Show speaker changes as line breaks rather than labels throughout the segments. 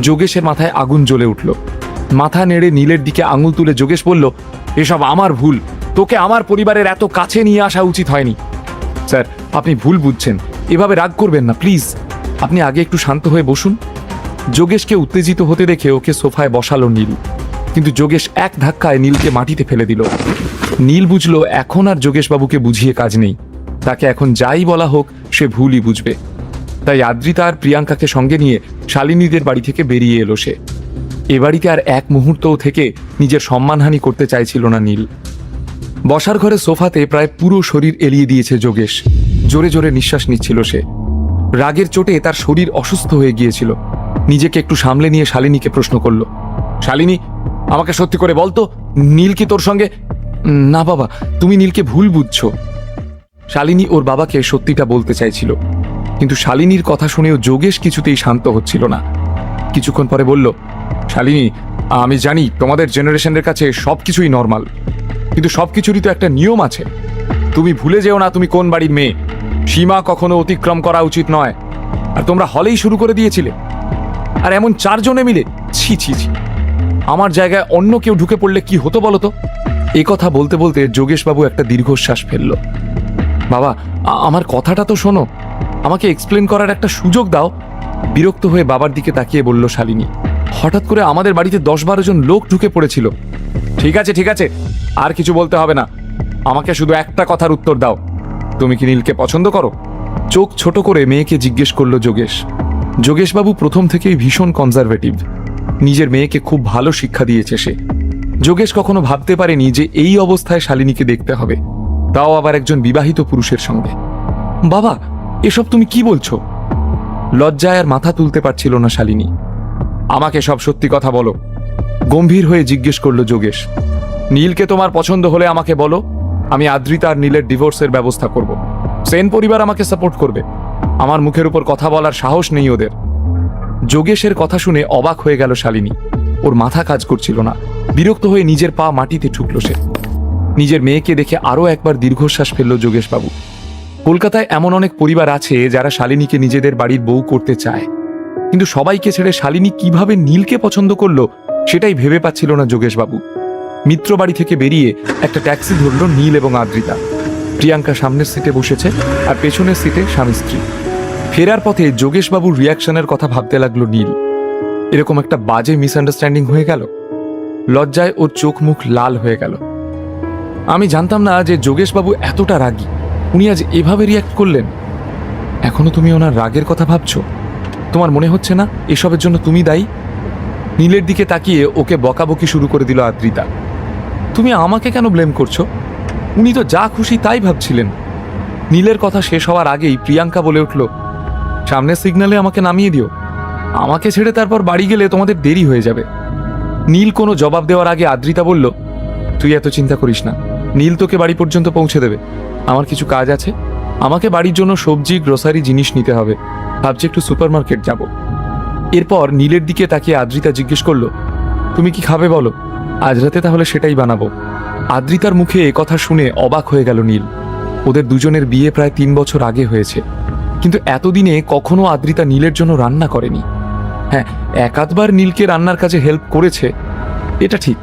যোগেশের মাথায় আগুন জ্বলে উঠল। মাথা নেড়ে নীলের দিকে আঙুল তুলে যোগেশ বলল, এসব আমার ভুল, তোকে আমার পরিবারের এত কাছে নিয়ে আসা উচিত হয়নি। স্যার, আপনি ভুল বুঝছেন, এভাবে রাগ করবেন না প্লিজ, আপনি আগে একটু শান্ত হয়ে বসুন। যোগেশকে উত্তেজিত হতে দেখে ওকে সোফায় বসালো নীল, কিন্তু যোগেশ এক ধাক্কায় নীলকে মাটিতে ফেলে দিল। নীল বুঝলো এখন আর যোগেশবাবুকে বুঝিয়ে কাজ নেই, তাকে এখন যাই বলা হোক সে ভুলই বুঝবে। তাই আদ্রিতা আর প্রিয়াঙ্কাকে সঙ্গে নিয়ে শালিনীদের বাড়ি থেকে বেরিয়ে এলো সে। এ বাড়িতে আর এক মুহূর্তও থেকে নিজের সম্মানহানি করতে চাইছিল না নীল। বসার ঘরে সোফাতে প্রায় পুরো শরীর এলিয়ে দিয়েছে যোগেশ। জোরে জোরে নিঃশ্বাস নিচ্ছিল সে। রাগের চোটে তার শরীর অসুস্থ হয়ে গিয়েছিল। নিজেকে একটু সামলে নিয়ে শালিনীকে প্রশ্ন করল, শালিনী, আমাকে সত্যি করে বলতো, নীল কি তোর সঙ্গে? না বাবা, তুমি নীলকে ভুল বুঝছো। শালিনী ওর বাবাকে সত্যিটা বলতে চাইছিল, কিন্তু শালিনীর কথা শুনেও যোগেশ কিছুতেই শান্ত হচ্ছিল না। কিছুক্ষণ পরে বলল, শালিনী, আমি জানি তোমাদের জেনারেশনের কাছে সবকিছুই নর্মাল, কিন্তু সবকিছুরই তো একটা নিয়ম আছে। তুমি ভুলে যেও না তুমি কোন বাড়ির মেয়ে, সীমা কখনো অতিক্রম করা উচিত নয়। আর তোমরা হলেই শুরু করে দিয়েছিলে, আর এমন চারজনে মিলে, ছি ছি ছি, আমার জায়গায় অন্য কেউ ঢুকে পড়লে কি হতো বলো তো? এ কথা বলতে বলতে যোগেশবাবু একটা দীর্ঘশ্বাস ফেলল। বাবা, আমার কথাটা তো শোনো, আমাকে এক্সপ্লেন করার একটা সুযোগ দাও। বিরক্ত হয়ে বাবার দিকে তাকিয়ে বলল শালিনী। হঠাৎ করে আমাদের বাড়িতে 10-12 জন লোক ঢুকে পড়েছিল। ঠিক আছে ঠিক আছে, আর কিছু বলতে হবে না, আমাকে শুধু একটা কথার উত্তর দাও, তুমি কি নীলকে পছন্দ করো? চোখ ছোট করে মেয়েকে জিজ্ঞেস করল যোগেশ। যোগেশবাবু প্রথম থেকেই ভীষণ কনজারভেটিভ, নিজের মেয়েকে খুব ভালো শিক্ষা দিয়েছে সে। যোগেশ কখনো ভাবতে পারেনি যে এই অবস্থায় শালিনীকে দেখতে হবে, তাও আবার একজন বিবাহিত পুরুষের সঙ্গে। বাবা, এসব তুমি কি বলছো? লজ্জায় আর মাথা তুলতে পারছিল না শালিনী। আমাকে সব সত্যি কথা বলো, গম্ভীর হয়ে জিজ্ঞেস করল যোগেশ। নীলকে তোমার পছন্দ হলে আমাকে বলো, আমি আদ্রিতা আর নীলের ডিভোর্সের ব্যবস্থা করব। সেন পরিবার আমাকে সাপোর্ট করবে, আমার মুখের উপর কথা বলার সাহস নেই ওদের। যোগেশের কথা শুনে অবাক হয়ে গেল শালিনী। ওর মাথা কাজ করছিল না, বিরক্ত হয়ে নিজের পা মাটিতে ঠুকল সে। নিজের মেয়েকে দেখে আরও একবার দীর্ঘশ্বাস ফেলল যোগেশবাবু। কলকাতায় এমন অনেক পরিবার আছে যারা শালিনীকে নিজেদের বাড়ির বউ করতে চায়, কিন্তু সবাইকে ছেড়ে শালিনী কিভাবে নীলকে পছন্দ করলো সেটাই ভেবে পাচ্ছিল না যোগেশবাবু। মিত্র বাড়ি থেকে বেরিয়ে একটা ট্যাক্সি ধরল নীল এবং আদ্রিতা। প্রিয়াঙ্কা সামনের সিটে বসেছে আর পেছনের সিটে স্বামী স্ত্রী। ফেরার পথে যোগেশবাবুর রিয়াকশনের কথা ভাবতে লাগলো নীল। এরকম একটা বাজে মিসআন্ডারস্ট্যান্ডিং হয়ে গেল। লজ্জায় ওর চোখ মুখ লাল হয়ে গেল। আমি জানতাম না যে যোগেশবাবু এতটা রাগী, উনি আজ এভাবে রিয়াক্ট করলেন। এখনো তুমি ওনার রাগের কথা ভাবছো? তোমার মনে হচ্ছে না এসবের জন্য তুমি দায়ী? নীলের দিকে তাকিয়ে ওকে বকাবকি শুরু করে দিল আদ্রিতা। তুমি আমাকে কেন ব্লেম করছো? উনি তো যা খুশি তাই ভাবছিলেন। নীলের কথা শেষ হওয়ার আগেই প্রিয়াঙ্কা বলে উঠল, সামনের সিগন্যালে আমাকে নামিয়ে দিও, আমাকে ছেড়ে তারপর বাড়ি গেলে তোমাদের দেরি হয়ে যাবে। নীল কোনো জবাব দেওয়ার আগে আদ্রিতা বলল, তুই এত চিন্তা করিস না, নীল তোকে বাড়ি পর্যন্ত পৌঁছে দেবে। আমার কিছু কাজ আছে, আমাকে বাড়ির জন্য সবজি গ্রোসারি জিনিস নিতে হবে, ভাবছি একটু সুপার মার্কেট যাব। এরপর নীলের দিকে তাকিয়ে আদ্রিতা জিজ্ঞেস করল, তুমি কি খাবে বলো, আজ রাতে তাহলে সেটাই বানাবো। আদ্রিতার মুখে কথা শুনে অবাক হয়ে গেল নীল। ওদের দুজনের বিয়ে প্রায় 3 বছর আগে হয়েছে, কিন্তু এতদিনে কখনো আদ্রিতা নীলের জন্য রান্না করেনি। হ্যাঁ, একাধবার নীলকে রান্নার কাজে হেল্প করেছে, এটা ঠিক,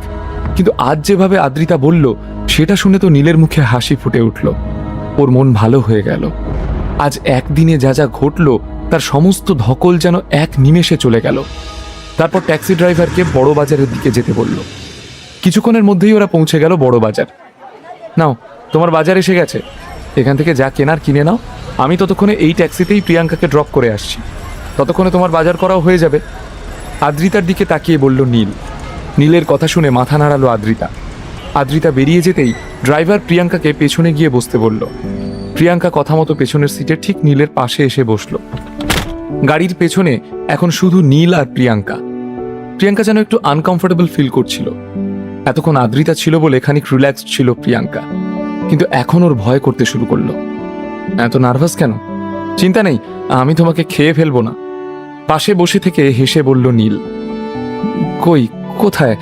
কিন্তু আজ যেভাবে আদ্রিতা বলল সেটা শুনে তো নীলের মুখে হাসি ফুটে উঠল। ওর মন ভালো হয়ে গেল। আজ একদিনে যা যা ঘটল তার সমস্ত ধকল যেন এক নিমেষে চলে গেল। তারপর ট্যাক্সি ড্রাইভারকে বড় বাজারের দিকে যেতে বলল। কিছুক্ষণের মধ্যেই ওরা পৌঁছে গেল বড় বাজার। নাও, তোমার বাজার এসে গেছে, এখান থেকে যা কেনার কিনে নাও, আমি ততক্ষণে এই ট্যাক্সিতেই প্রিয়াঙ্কাকে ড্রপ করে আসছি, ততক্ষণে তোমার বাজার করাও হয়ে যাবে। আদ্রিতার দিকে তাকিয়ে বলল নীল। নীলের কথা শুনে মাথা নাড়ালো আদ্রিতা। আদ্রিতা বেরিয়ে যেতেই ড্রাইভার প্রিয়াঙ্কাকে পেছনে গিয়ে বসতে বলল। প্রিয়াঙ্কা কথা মতো পেছনের সিটে ঠিক নীলের পাশে এসে বসল। গাড়ির পেছনে এখন শুধু নীল আর প্রিয়াঙ্কা। প্রিয়াঙ্কা যেন একটু আনকমফোর্টেবল ফিল করছিল। এতক্ষণ আদ্রিতা ছিল বলে খানিক রিল্যাক্সড ছিল প্রিয়াঙ্কা, কিন্তু এখন ওর ভয় করতে শুরু করলো। এত নার্ভাস কেন? চিন্তা নেই, আমি তোমাকে খেয়ে ফেলবো না, পাশে বসে থেকে হেসে বলল নীল। কই, কোথায়?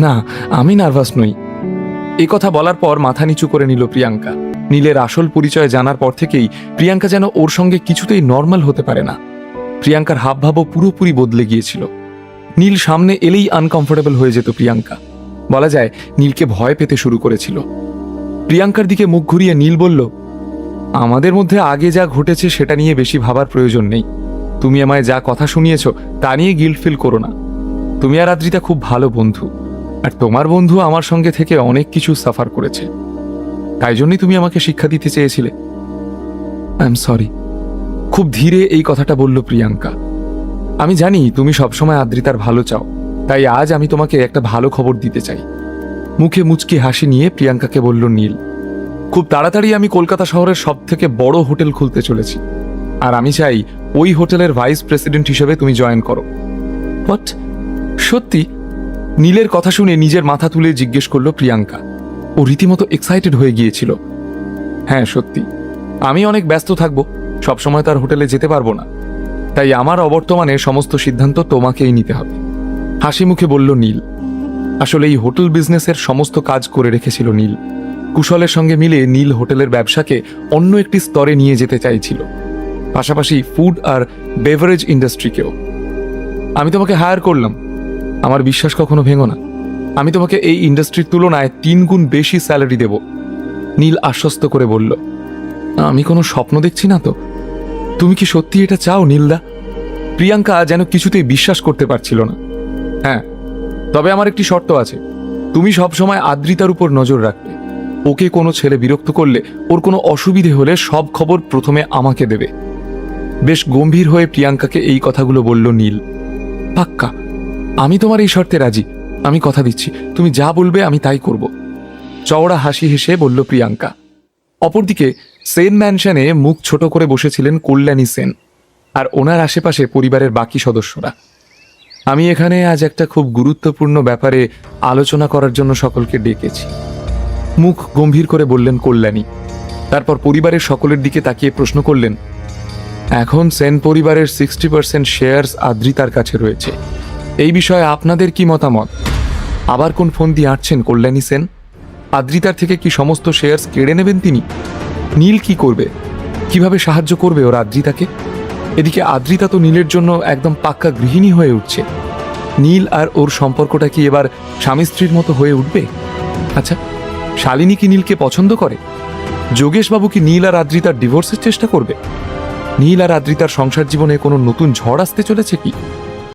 না, আমি নার্ভাস নই। এই কথা বলার পর মাথা নিচু করে নিল প্রিয়াঙ্কা। নীলের আসল পরিচয় জানার পর থেকেই প্রিয়াঙ্কা যেন ওর সঙ্গে কিছুতেই নর্মাল হতে পারে না। প্রিয়াঙ্কার হাবভাবও পুরোপুরি বদলে গিয়েছিল। নীল সামনে এলেই আনকমফোর্টেবল হয়ে যেত প্রিয়াঙ্কা। বলা যায় নীলকে ভয় পেতে শুরু করেছিল। প্রিয়াঙ্কার দিকে মুখ ঘুরিয়ে নীল বলল, আমাদের মধ্যে আগে যা ঘটেছে সেটা নিয়ে বেশি ভাবার প্রয়োজন নেই। তুমি আমায় যা কথা শুনিয়েছ তা নিয়ে গিল্ট ফিল করো না। তুমি আর আদ্রিতা খুব ভালো বন্ধু, আর তোমার বন্ধু আমার সঙ্গে থেকে অনেক কিছু সাফার করেছে, তাই জন্যই তুমি আমাকে শিক্ষা দিতে চেয়েছিলে। I am sorry. খুব ধীরে এই কথাটা বলল প্রিয়াঙ্কা। আমি জানি তুমি সবসময় আদ্রিতার ভালো চাও, তাই আজ আমি তোমাকে একটা ভালো খবর দিতে চাই। মুখে মুচকি হাসি নিয়ে প্রিয়াঙ্কাকে বলল নীল, খুব তাড়াতাড়ি আমি কলকাতা শহরের সব থেকে বড় হোটেল খুলতে চলেছি, আর আমি চাই ওই হোটেলের ভাইস প্রেসিডেন্ট হিসেবে তুমি জয়েন করো। বাট সত্যি? নীলের কথা শুনে নিজের মাথা তুলে জিজ্ঞেস করলো প্রিয়াঙ্কা। ও রীতিমতো এক্সাইটেড হয়ে গিয়েছিল। হ্যাঁ সত্যি, আমি অনেক ব্যস্ত থাকবো, সবসময় তার হোটেলে যেতে পারবো না, তাই আমার অবর্তমানে সমস্ত সিদ্ধান্ত তোমাকেই নিতে হবে। হাসি মুখে বলল নীল। আসলে এই হোটেল বিজনেসের সমস্ত কাজ করে রেখেছিল নীল। কুশলের সঙ্গে মিলে নীল হোটেলের ব্যবসাকে অন্য একটি স্তরে নিয়ে যেতে চাইছিল, পাশাপাশি ফুড আর বেভারেজ ইন্ডাস্ট্রিকেও। আমি তোমাকে হায়ার করলাম, আমার বিশ্বাস কখনো ভেঙো না। আমি তোমাকে এই ইন্ডাস্ট্রির তুলনায় 3 গুণ বেশি স্যালারি দেব। নীল আশ্বস্ত করে বলল, আমি কোনো স্বপ্ন দেখছি না তো? তুমি কি সত্যি এটা চাও নীলদা? প্রিয়াঙ্কা যেন কিছুতেই বিশ্বাস করতে পারছিল না। হ্যাঁ, তবে আমার একটি শর্ত আছে। তুমি সবসময় আদ্রিতার উপর নজর রাখবে। ওকে কোনো ছেলে বিরক্ত করলে, ওর কোনো অসুবিধে হলে সব খবর প্রথমে আমাকে দেবে। বেশ গম্ভীর হয়ে প্রিয়াঙ্কাকে এই কথাগুলো বলল নীল। পাক্কা? আমি তোমার এই শর্তে রাজি। আমি কথা দিচ্ছি, তুমি যা বলবে আমি তাই করব। চওড়া হাসি হেসে বলল প্রিয়াঙ্কা। অপরদিকে সেন ম্যানশনে মুখ ছোট করে বসেছিলেন কল্যাণী সেন, আর ওনার আশেপাশে পরিবারের বাকি সদস্যরা। আমি এখানে আজ একটা খুব গুরুত্বপূর্ণ ব্যাপারে আলোচনা করার জন্য সকলকে ডেকেছি, মুখ গম্ভীর করে বললেন কল্যাণী। তারপর পরিবারের সকলের দিকে তাকিয়ে প্রশ্ন করলেন, এখন সেন পরিবারের 60% শেয়ারস আদ্রিতার কাছে রয়েছে, এই বিষয়ে আপনাদের কি মতামত? আবার কোন ফোন দিয়ে আঁটছেন কল্যাণী সেন? আদ্রিতার থেকে কি সমস্ত শেয়ারস কেড়ে নেবেন তিনি? নীল কি করবে? কিভাবে সাহায্য করবে ওর আদ্রিতাকে? এদিকে আদ্রিতা তো নীলের জন্য একদম পাক্কা গৃহিণী হয়ে উঠছে। নীল আর ওর সম্পর্কটা কি এবার স্বামী স্ত্রীর মতো হয়ে উঠবে? আচ্ছা, শালিনী কি নীলকে পছন্দ করে? যোগেশবাবু কি নীল আর আদ্রিতার ডিভোর্সের চেষ্টা করবে? নীল আর আদ্রিতার সংসার জীবনে কোনো নতুন ঝড় আসতে চলেছে কি?